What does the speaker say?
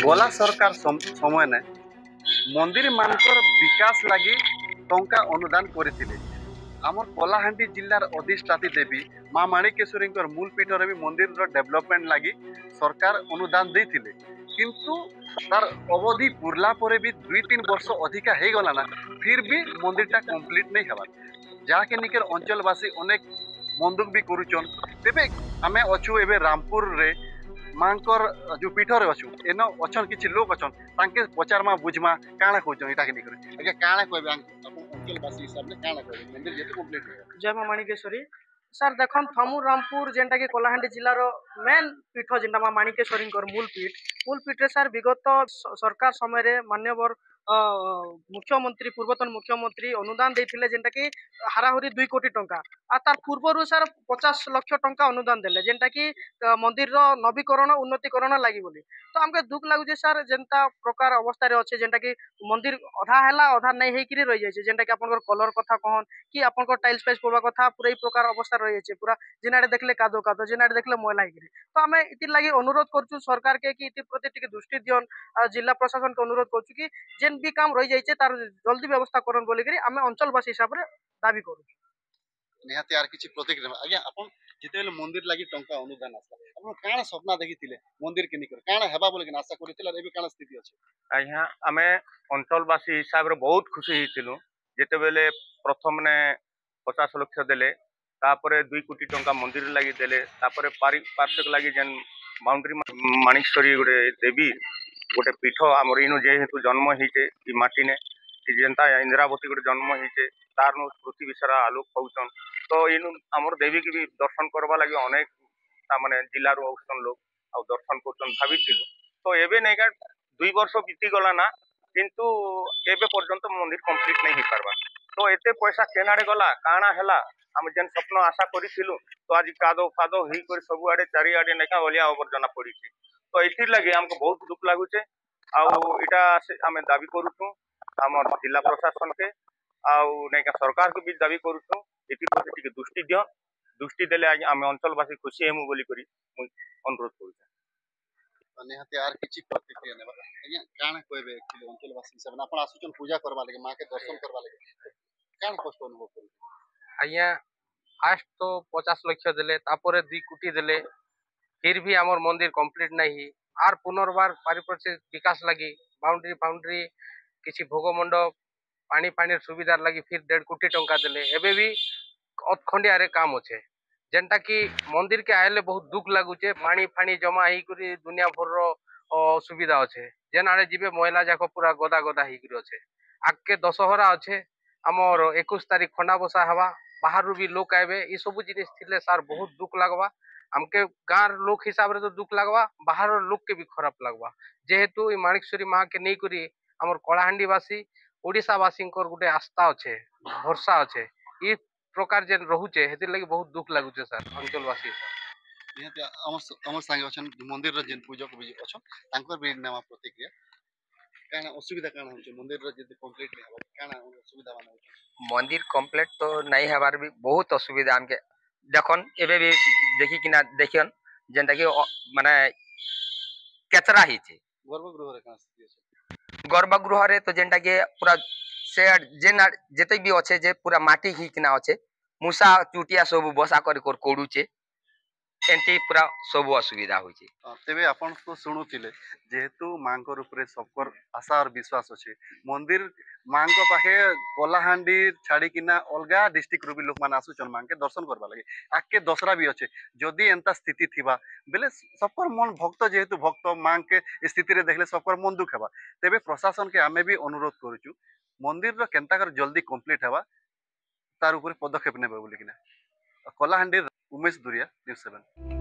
गला सरकार समय ने मंदिर मानकर विकास लगी टंका अनुदान करथिले। आमर कलाहांडी जिल्लार अधिष्ठात्री देवी माँ माणिकेश्वरी मूल पीठर भी मंदिर डेवलपमेंट लगी सरकार अनुदान देथिले, किंतु तार अवधि पुरला परे भी 2-3 वर्ष अधिका हो गला ना, फिर भी मंदिरटा कंप्लीट नहीं हवा, जहाँके निकर अंचलवासी अनेक मन दुख भी करुचन। तेबे आमे अच्छु एबे रामपुर रे मांकर जो पीठरे अच्छु एन अच्छन किछि लोक अच्छन तांके पचारमा बुझमा काଣା कहउछन इटा के निकर आगे काଣା कहबे अपन अंचलवासी हिसाब से काଣା कहबे मंदिर जेते कंप्लीट हो। जय माँ माणिकेश्वरी सर देखन थमु रामपुर जेनटा कि कलाहांडी जिलार मेन पीठ जेनटा माँ माणिकेश्वरी मूल पीठ रे सर विगत सरकार समय रे मान्यवर मुख्यमंत्री पूर्वतन मुख्यमंत्री अनुदान देथिले जेनटा कि हाराहुरी 2 कोटी टंका आ तार पूर्व सर 50 लाख टंका अनुदान देले जेनटा कि मंदिर रो नवीकरण उन्नतीकरण लागि बोली। तो हमके दुख लागुचे सर जेनता प्रकार अवस्था रे अच्छे जेनटा कि मंदिर अधा हैला अधा नहीं हेकरी रहि जाय छै, जेनटा कि आपनकर कलर कथा कहन कि आपनकर टाइल्स पाइल्स पड़वा कथा पूरा ई प्रकार अवस्था रहि जाय छै, पूरा जिनाडे देखले कादो कादो जिनाडे देखले मैला हेकरी। तो हमें इति लागि अनुरोध करछु सरकार के कि इति प्रति टिके दृष्टि दियन, जिला प्रशासन के अनुरोध करछु कि जेन भी काम रहि जाय छै तार जल्दी व्यवस्था करन बोली करी हमें अंचलवासी हिसाब रे दाबी करू। निहाती आर किछि प्रतिक्रिया आज्ञा अपन जेतेले मंदिर लागि टंका अनुदान आसला अपन काଣା सपना देखिथिले मंदिर के निकर काଣା हेबा बोले कि आशा करिथिले एबे काଣା स्थिति अछि। आज्ञा आमे अंचलवासी हिसाब रे बहुत खुशी हिथिलु जेतेबेले प्रथम ने 50 लाख देले, तापरे 2 कोटी टंका मंदिर लागि देले, तापरे पार्श्व लागि जेन बाउंड्री माणिकेश्वरी गोटे देवी गोटे पीठ आमर इनु जेहेतु जन्म हिचे ई माटी ने जेनता इंदिरावती गोटे जन्म हिचे तार नु पृथ्वी सारा आलोक पाउछन। तो इनु आमर देवी की भी दर्शन करबा लागि अनेक माने जिल्ला रो औसन लोग आ दर्शन करछन भाबिथिलु। तो एबे नै का 2 वर्ष बीती गला ना, किंतु एबे पर्यंत मंदिर कंप्लीट नहीं हो पारबा। तो एते पैसा केनाडे गला काଣା हैला हम जेन स्वप्न आशा करिथिलु, तो आज कादो फादो ही कर सब आडे चारि आडे नेका ओलिया आवर्जना पड़िछि। तो एथि लागि हमको बहुत दुख लागुचे आउ इटा आमे दाबी करूछु हमर जिला प्रशासन के आउ नेका सरकार के भी दाबी करूछु एथि प्रति टिके दृष्टि दियो, दृष्टि देले आज आमे अंचलवासी खुशी हेमु बोली करी अनुरोध करूछु। निहाती आर किछि प्रतिक्रिया नेबा आज्ञा काଣା कहबे एक्चुअली अंचलवासी हिसाब अपन आसुचन पूजा करबा लागि मां के दर्शन करबा लागि काଣା कष्ट अनुभव करू। आज्ञा फास्ट तो 50 लाख देले, तापरे 2 कोटी देले, फिर भी आमर मंदिर कंप्लीट नहीं आर पुनर्बार पारिपार्श्विक विकास लगी बाउंड्री किसी भोग मंडप पानी पानी सुविधा लगी फिर 1.5 कोटी टंका देले। एबे भी अधखंडिया रे काम अच्छे जेनटा कि मंदिर के आयले बहुत दुख लगुचे, पानी फानी जमा ही करी दुनिया भर असुविधा अच्छे, जेन आड़े जीवे महिला जाक पूरा गदा गदा ही अच्छे। आगे दशहरा अच्छे आमर 21 तारीख खंडा बसा हवा, बाहर भी लोक आए ये सब जिनिस थिले सार बहुत दुख लगवा। हमके गाँव लोक हिसाब रे तो दुख लगवा, बाहर लोक के भी खराब लगवा, जेहेतु माणिकेश्वरी माँ के नहीं करी आमर कलाहांडी वासी ओडिशावासी गोटे आस्था अच्छे भरसा अच्छे ये प्रकार जेन रहुचे हेतिर लगी बहुत दुख लगुचे सर अंचलवासी। निहाती हमर संगे अछन मंदिर रे जेन पूजक भी अछन तांकर भी नेमा प्रतिक्रिया काना असुविधा काना होचे मंदिर रे जे कंप्लीट नै हबा काना असुविधा माने होचे। मंदिर कंप्लीट तो नहीं हबार भी बहुत असुविधा हमके देखन एबे भी देखि किना देखियन जेनटा कि माने केचरा हिचे गर्भगृह रे काना स्थिति अछि। गर्भगृह रे तो जेनटा कि पूरा से जेन जेते भी अच्छे जे पूरा माटी ही किना अच्छे मूसा चुटिया सब बसा कर कोडुचे एंटी पूरा सब असुविधा होचे। तेबे आपण तो सुनुथिले जेहेतु मांकर ऊपर सबकर आशा और विश्वास अछि मंदिर मांग पाखे कलाहांडी छाड़ी किना अलगा डिस्ट्रिक्ट रु भी लोक माने आसुचन मांग के दर्शन करबा लगे आके दसरा भी अच्छे जदि एंता स्थिति थिबा बेले सबकर मन भक्त जेहेतु भक्त मांग के स्थिति रे देखले सबकर मन दुख हेबा। तेबे प्रशासन के आमे भी अनुरोध करूछु मंदिर रो केनता कर जल्दी कंप्लीट हेबा तार ऊपर पदक्षेप नेबे बोली किना। कलाहांडी उमेश दुरिया न्यूज़ 7।